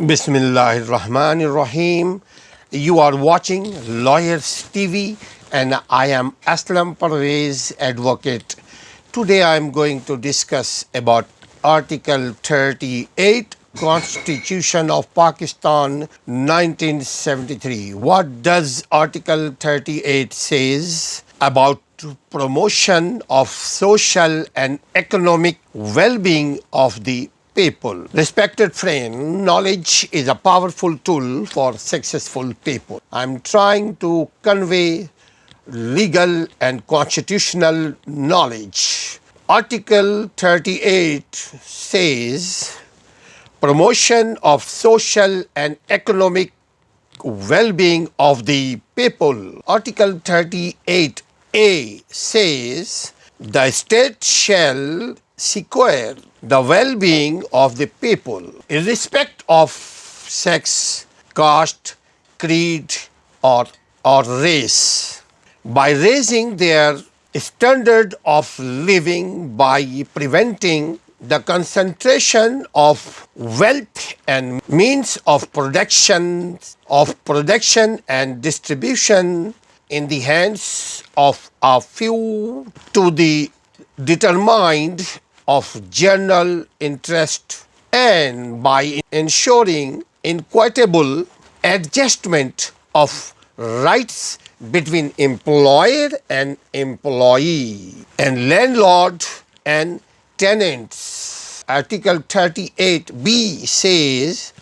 Bismillahirrahmanirrahim. You are watching Lawyers TV and I am Aslam Pervez, advocate. Today I am going to discuss about Article 38 Constitution of Pakistan 1973. What does Article 38 says about promotion of social and economic well-being of the people? Respected friend, knowledge is a powerful tool for successful people. I'm trying to convey legal and constitutional knowledge. Article 38 says promotion of social and economic well-being of the people. Article 38A says the state shall secure the well-being of the people, irrespective of sex, caste, creed, or race, by raising their standard of living, by preventing the concentration of wealth and means of production and distribution in the hands of a few to the determined of general interest, and by ensuring equitable adjustment of rights between employer and employee and landlord and tenants. Article 38B says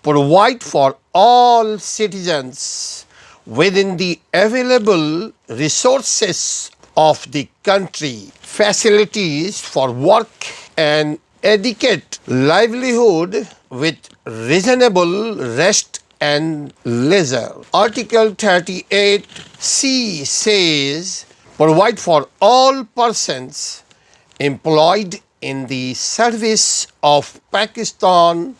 provide for all citizens within the available resources of the country facilities for work and adequate livelihood with reasonable rest and leisure. Article 38C says provide for all persons employed in the service of Pakistan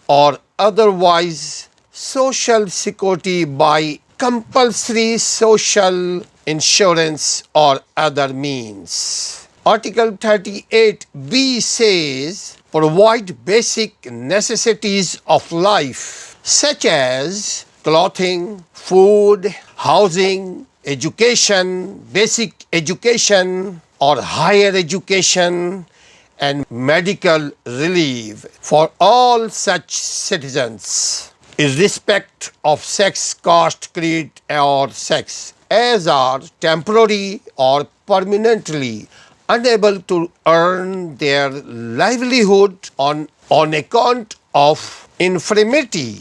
or otherwise social security by compulsory social insurance or other means. Article 38B says provide basic necessities of life such as clothing, food, housing, education, basic education or higher education, and medical relief for all such citizens, irrespective of sex, caste, creed, or sex, as are temporary or permanently unable to earn their livelihood on account of infirmity,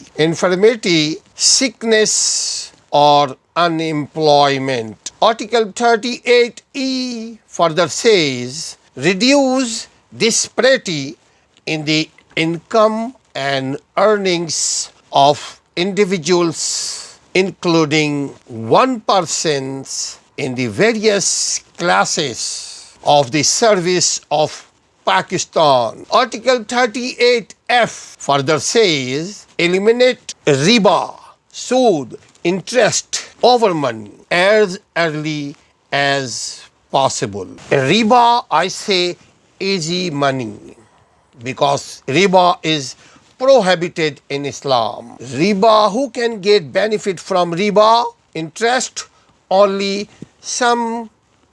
sickness, or unemployment. Article 38E further says reduce disparity in the income and earnings of individuals, including one persons in the various classes of the service of Pakistan. Article 38F further says eliminate riba, sood, interest over money as early as possible. Riba, I say easy money, because riba is prohibited in Islam. Riba, who can get benefit from riba? Interest, only some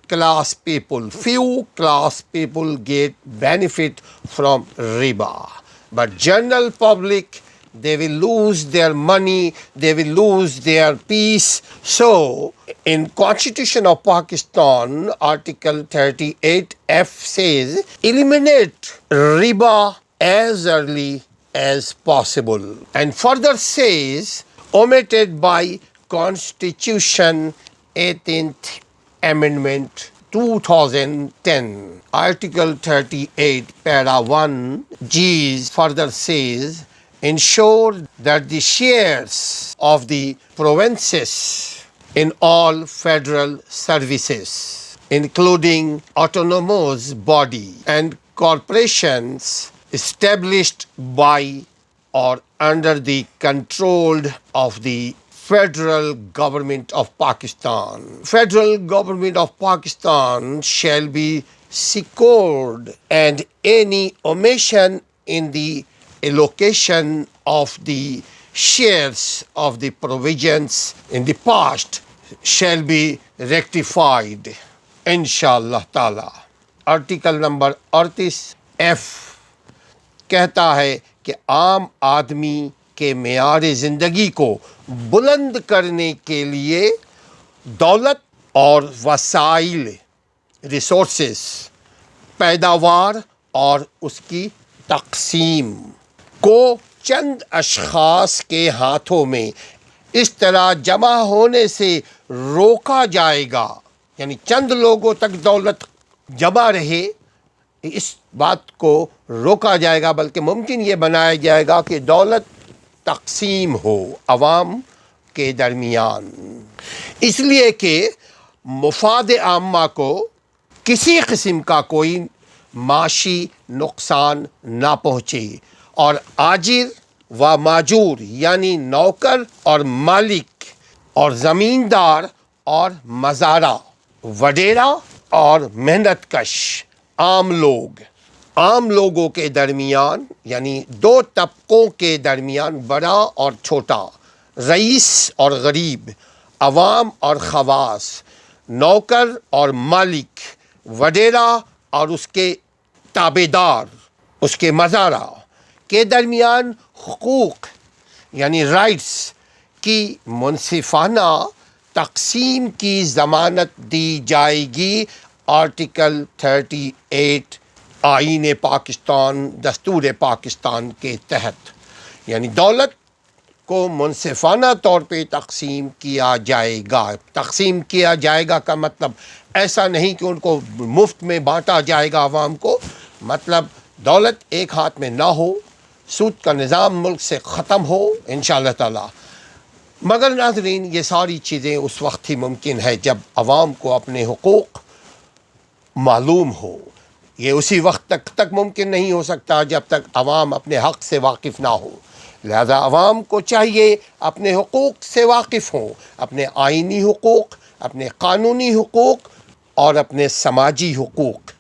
class people, few class people get benefit from riba. But general public, they will lose their money, they will lose their peace. So, in Constitution of Pakistan, Article 38F says eliminate riba as early as possible, and further says omitted by Constitution 18th Amendment 2010. Article 38 para 1 G further says ensure that the shares of the provinces in all federal services, including autonomous body and corporations established by or under the control of the Federal Government of Pakistan. Federal Government of Pakistan shall be secured, and any omission in the allocation of the shares of the provisions in the past shall be rectified inshallah ta'ala. Article number 38F کہتا ہے کہ عام آدمی کے معیار زندگی کو بلند کرنے کے لیے دولت اور وسائل ریسورسز پیداوار اور اس کی تقسیم کو چند اشخاص کے ہاتھوں میں اس طرح جمع ہونے سے روکا جائے گا، یعنی چند لوگوں تک دولت جمع رہے، اس بات کو روکا جائے گا، بلکہ ممکن یہ بنایا جائے گا کہ دولت تقسیم ہو عوام کے درمیان، اس لیے کہ مفاد عامہ کو کسی قسم کا کوئی معاشی نقصان نہ پہنچے، اور آجر و ماجور یعنی نوکر اور مالک اور زمیندار اور مزارع وڈیرا اور محنت کش عام لوگوں کے درمیان، یعنی دو طبقوں کے درمیان، بڑا اور چھوٹا، رئیس اور غریب، عوام اور خواص، نوکر اور مالک، وڈیرا اور اس کے تابعدار، اس کے مزارع کے درمیان حقوق یعنی رائٹس کی منصفانہ تقسیم کی ضمانت دی جائے گی آرٹیکل 38 آئین پاکستان، دستور پاکستان کے تحت، یعنی دولت کو منصفانہ طور پہ تقسیم کیا جائے گا۔ تقسیم کیا جائے گا کا مطلب ایسا نہیں کہ ان کو مفت میں بانٹا جائے گا عوام کو، مطلب دولت ایک ہاتھ میں نہ ہو، سود کا نظام ملک سے ختم ہو انشاءاللہ تعالی۔ مگر ناظرین، یہ ساری چیزیں اس وقت ہی ممکن ہے جب عوام کو اپنے حقوق معلوم ہو۔ یہ اسی وقت تک ممکن نہیں ہو سکتا جب تک عوام اپنے حق سے واقف نہ ہو۔ لہذا عوام کو چاہیے اپنے حقوق سے واقف ہوں، اپنے آئینی حقوق، اپنے قانونی حقوق اور اپنے سماجی حقوق،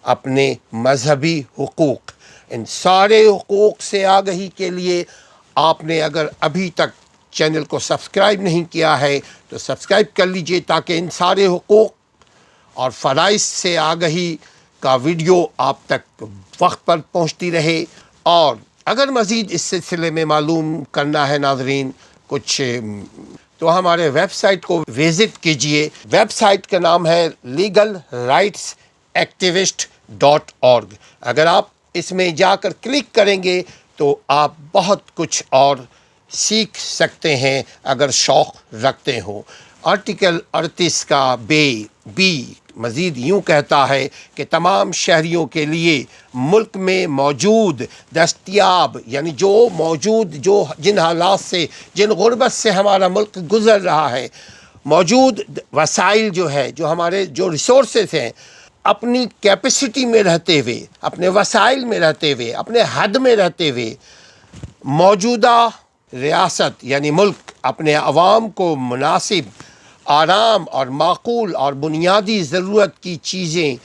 اپنے مذہبی حقوق، ان سارے حقوق سے آگہی کے لیے آپ نے اگر ابھی تک چینل کو سبسکرائب نہیں کیا ہے تو سبسکرائب کر لیجئے، تاکہ ان سارے حقوق اور فرائض سے آگہی کا ویڈیو آپ تک وقت پر پہنچتی رہے۔ اور اگر مزید اس سلسلے میں معلوم کرنا ہے ناظرین کچھ، تو ہمارے ویب سائٹ کو وزٹ کیجئے۔ ویب سائٹ کا نام ہے legalrightsactivist.org۔ اگر آپ اس میں جا کر کلک کریں گے تو آپ بہت کچھ اور سیکھ سکتے ہیں اگر شوق رکھتے ہوں۔ آرٹیکل 38 کا بی مزید یوں کہتا ہے کہ تمام شہریوں کے لیے ملک میں موجود دستیاب، یعنی جن حالات سے، جن غربت سے ہمارا ملک گزر رہا ہے، موجود وسائل جو ہمارے ریسورسز ہیں، اپنی کیپیسٹی میں رہتے ہوئے، اپنے وسائل میں رہتے ہوئے، اپنے حد میں رہتے ہوئے، موجودہ ریاست یعنی ملک اپنے عوام کو مناسب، آرام اور معقول اور بنیادی ضرورت کی چیزیں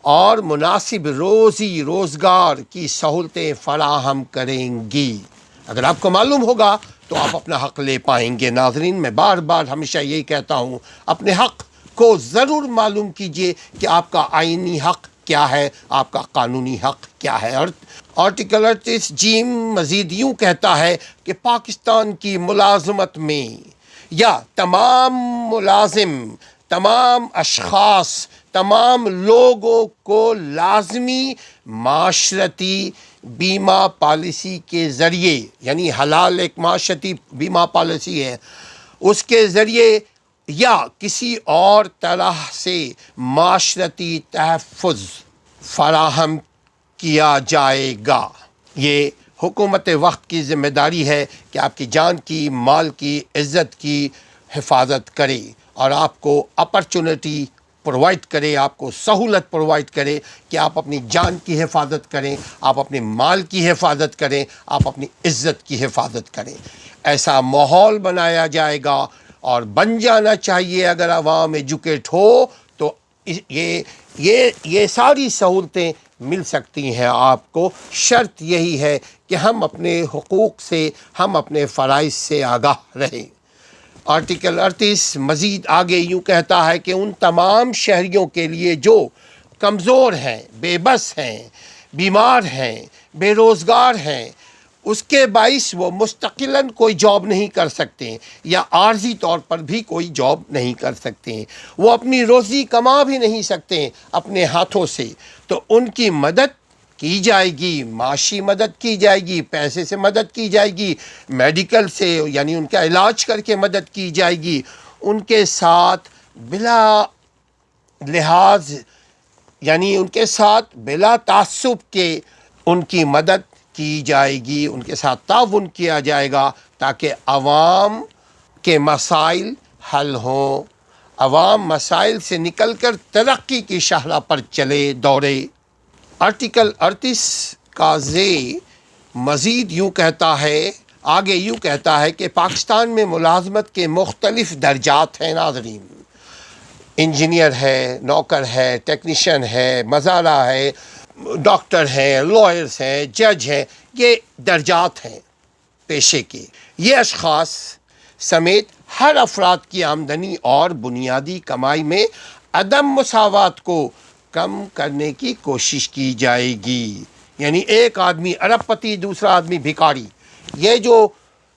اور مناسب روزگار کی سہولتیں فراہم کریں گی۔ اگر آپ کو معلوم ہوگا تو آپ اپنا حق لے پائیں گے۔ ناظرین، میں بار بار ہمیشہ یہی کہتا ہوں، اپنے حق کو ضرور معلوم کیجئے کہ آپ کا آئینی حق کیا ہے، آپ کا قانونی حق کیا ہے۔ آرٹیکل 38 مزید یوں کہتا ہے کہ پاکستان کی ملازمت میں یا تمام ملازم، تمام اشخاص، تمام لوگوں کو لازمی معاشرتی بیمہ پالیسی کے ذریعے، یعنی حلال ایک معاشرتی بیمہ پالیسی ہے، اس کے ذریعے یا کسی اور طرح سے معاشرتی تحفظ فراہم کیا جائے گا۔ یہ حکومت وقت کی ذمہ داری ہے کہ آپ کی جان کی، مال کی، عزت کی حفاظت کرے اور آپ کو اپرچونٹی پرووائڈ کرے، آپ کو سہولت پرووائڈ کرے کہ آپ اپنی جان کی حفاظت کریں، آپ اپنے مال کی حفاظت کریں، آپ اپنی عزت کی حفاظت کریں۔ ایسا ماحول بنایا جائے گا اور بن جانا چاہیے۔ اگر عوام ایجوکیٹ ہو تو یہ ساری سہولتیں مل سکتی ہیں آپ کو، شرط یہی ہے کہ ہم اپنے حقوق سے، ہم اپنے فرائض سے آگاہ رہیں۔ آرٹیکل 38 مزید آگے یوں کہتا ہے کہ ان تمام شہریوں کے لیے جو کمزور ہیں، بے بس ہیں، بیمار ہیں، بے روزگار ہیں، اس کے باعث وہ مستقلاً کوئی جاب نہیں کر سکتے یا عارضی طور پر بھی کوئی جاب نہیں کر سکتے، وہ اپنی روزی کما بھی نہیں سکتے اپنے ہاتھوں سے، تو ان کی مدد کی جائے گی، معاشی مدد کی جائے گی، پیسے سے مدد کی جائے گی، میڈیکل سے یعنی ان کا علاج کر کے مدد کی جائے گی، ان کے ساتھ بلا لحاظ یعنی ان کے ساتھ بلا تعصب کے ان کی مدد کی جائے گی، ان کے ساتھ تعاون کیا جائے گا تاکہ عوام کے مسائل حل ہوں، عوام مسائل سے نکل کر ترقی کی شاہراہ پر چلے دوڑے۔ آرٹیکل 38 کا ذیل مزید یوں کہتا ہے، آگے یوں کہتا ہے کہ پاکستان میں ملازمت کے مختلف درجات ہیں ناظرین، انجینئر ہے، نوکر ہے، ٹیکنیشین ہے، مزارع ہے، ڈاکٹر ہیں، لائرز ہیں، جج ہیں، یہ درجات ہیں پیشے کے۔ یہ اشخاص سمیت ہر افراد کی آمدنی اور بنیادی کمائی میں عدم مساوات کو کم کرنے کی کوشش کی جائے گی، یعنی ایک آدمی ارب پتی دوسرا آدمی بھکاری،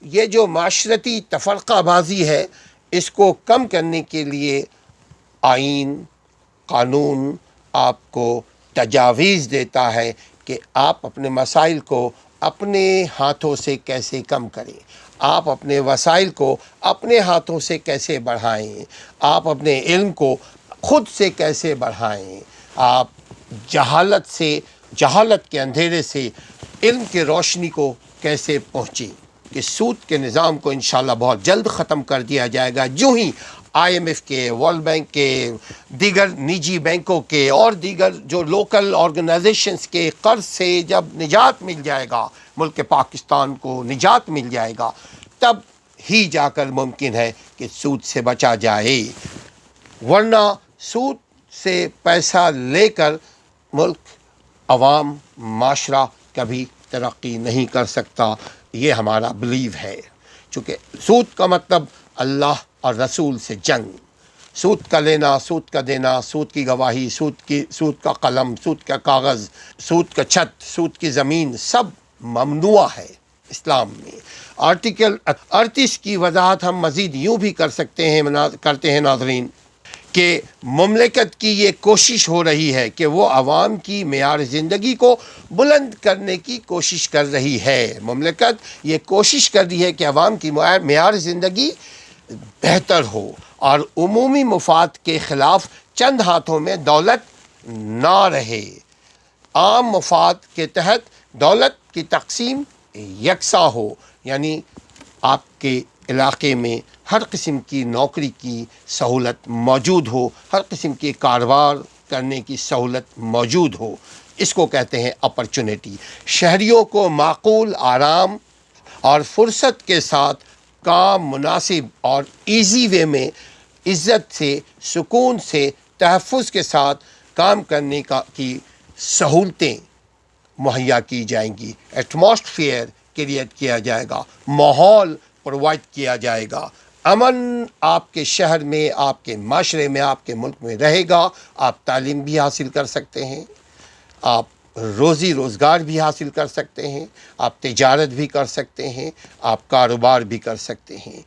یہ جو معاشرتی تفرقہ بازی ہے، اس کو کم کرنے کے لیے آئین، قانون آپ کو تجاویز دیتا ہے کہ آپ اپنے مسائل کو اپنے ہاتھوں سے کیسے کم کریں، آپ اپنے وسائل کو اپنے ہاتھوں سے کیسے بڑھائیں، آپ اپنے علم کو خود سے کیسے بڑھائیں، آپ جہالت کے اندھیرے سے علم کی روشنی کو کیسے پہنچیں۔ کہ سود کے نظام کو انشاءاللہ بہت جلد ختم کر دیا جائے گا، جو ہی IMF کے، ورلڈ بینک کے، دیگر نجی بینکوں کے اور دیگر جو لوکل آرگنائزیشنز کے قرض سے جب نجات مل جائے گا، ملک پاکستان کو نجات مل جائے گا، تب ہی جا کر ممکن ہے کہ سود سے بچا جائے، ورنہ سود سے پیسہ لے کر ملک، عوام، معاشرہ کبھی ترقی نہیں کر سکتا۔ یہ ہمارا بلیو ہے، چونکہ سود کا مطلب اللہ اور رسول سے جنگ، سود کا لینا، سود کا دینا، سود کی گواہی، سود کا قلم، سود کا کاغذ، سود کا چھت، سود کی زمین، سب ممنوع ہے اسلام میں۔ آرٹیکل 38 کی وضاحت ہم مزید یوں بھی کرتے ہیں ناظرین کہ مملکت کی یہ کوشش ہو رہی ہے کہ وہ عوام کی معیار زندگی کو بلند کرنے کی کوشش کر رہی ہے، مملکت یہ کوشش کر رہی ہے کہ عوام کی معیار زندگی بہتر ہو اور عمومی مفاد کے خلاف چند ہاتھوں میں دولت نہ رہے، عام مفاد کے تحت دولت کی تقسیم یکساں ہو، یعنی آپ کے علاقے میں ہر قسم کی نوکری کی سہولت موجود ہو، ہر قسم کے کاروبار کرنے کی سہولت موجود ہو، اس کو کہتے ہیں اپرچونیٹی۔ شہریوں کو معقول، آرام اور فرصت کے ساتھ کام مناسب اور ایزی وے میں عزت سے، سکون سے، تحفظ کے ساتھ کام کرنے کی سہولتیں مہیا کی جائیں گی، ایٹماسفیئر کریٹ کیا جائے گا، ماحول پرووائڈ کیا جائے گا، امن آپ کے شہر میں، آپ کے معاشرے میں، آپ کے ملک میں رہے گا، آپ تعلیم بھی حاصل کر سکتے ہیں، آپ روزی روزگار بھی حاصل کر سکتے ہیں، آپ تجارت بھی کر سکتے ہیں، آپ کاروبار بھی کر سکتے ہیں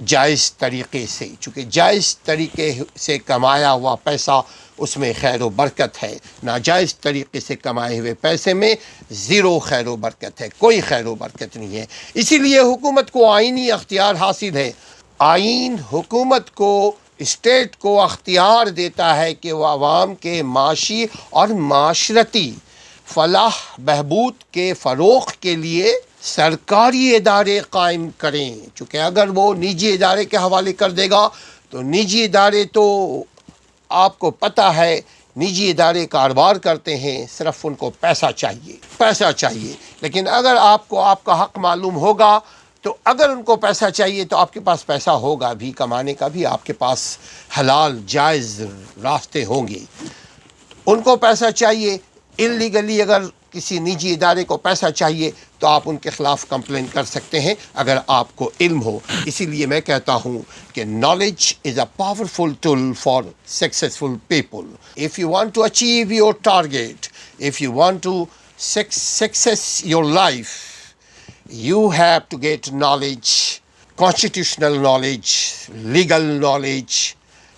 جائز طریقے سے، چونکہ جائز طریقے سے کمایا ہوا پیسہ اس میں خیر و برکت ہے، ناجائز طریقے سے کمائے ہوئے پیسے میں زیرو خیر و برکت ہے، کوئی خیر و برکت نہیں ہے۔ اسی لیے حکومت کو آئینی اختیار حاصل ہے، آئین حکومت کو، اسٹیٹ کو اختیار دیتا ہے کہ وہ عوام کے معاشی اور معاشرتی فلاح بہبود کے فروغ کے لیے سرکاری ادارے قائم کریں، چونکہ اگر وہ نجی ادارے کے حوالے کر دے گا تو نجی ادارے تو آپ کو پتہ ہے نجی ادارے کاروبار کرتے ہیں، صرف ان کو پیسہ چاہیے، لیکن اگر آپ کو آپ کا حق معلوم ہوگا تو اگر ان کو پیسہ چاہیے تو آپ کے پاس پیسہ ہوگا بھی، کمانے کا بھی آپ کے پاس حلال جائز راستے ہوں گے، ان کو پیسہ چاہیے، اللیگلی اگر کسی نجی ادارے کو پیسہ چاہیے تو آپ ان کے خلاف کمپلین کر سکتے ہیں اگر آپ کو علم ہو. اسی لیے میں کہتا ہوں کہ knowledge is a powerful tool for successful people. If you want to achieve your target, if you want to success your life, you have to get knowledge, constitutional knowledge, legal knowledge.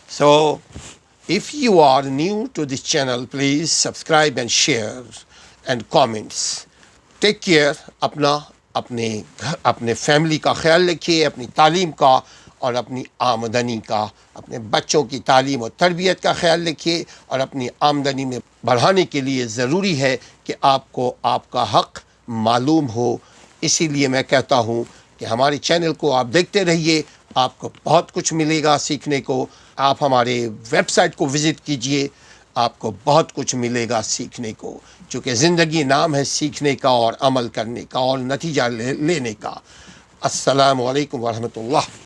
So, if you are new to this channel, please subscribe and share and comments. Take care. اپنے family کا خیال رکھیے, اپنی تعلیم کا اور اپنی آمدنی کا. اپنے بچوں کی تعلیم اور تربیت کا خیال رکھیے, اور اپنی آمدنی میں بڑھانے کے لیے ضروری ہے کہ آپ کو آپ کا حق معلوم ہو. اسی لیے میں کہتا ہوں کہ ہمارے چینل کو آپ دیکھتے رہیے, آپ کو بہت کچھ ملے گا سیکھنے کو. آپ ہمارے ویب سائٹ کو وزٹ کیجئے, آپ کو بہت کچھ ملے گا سیکھنے کو, چونکہ زندگی نام ہے سیکھنے کا اور عمل کرنے کا اور نتیجہ لینے کا. السلام علیکم ورحمۃ اللہ.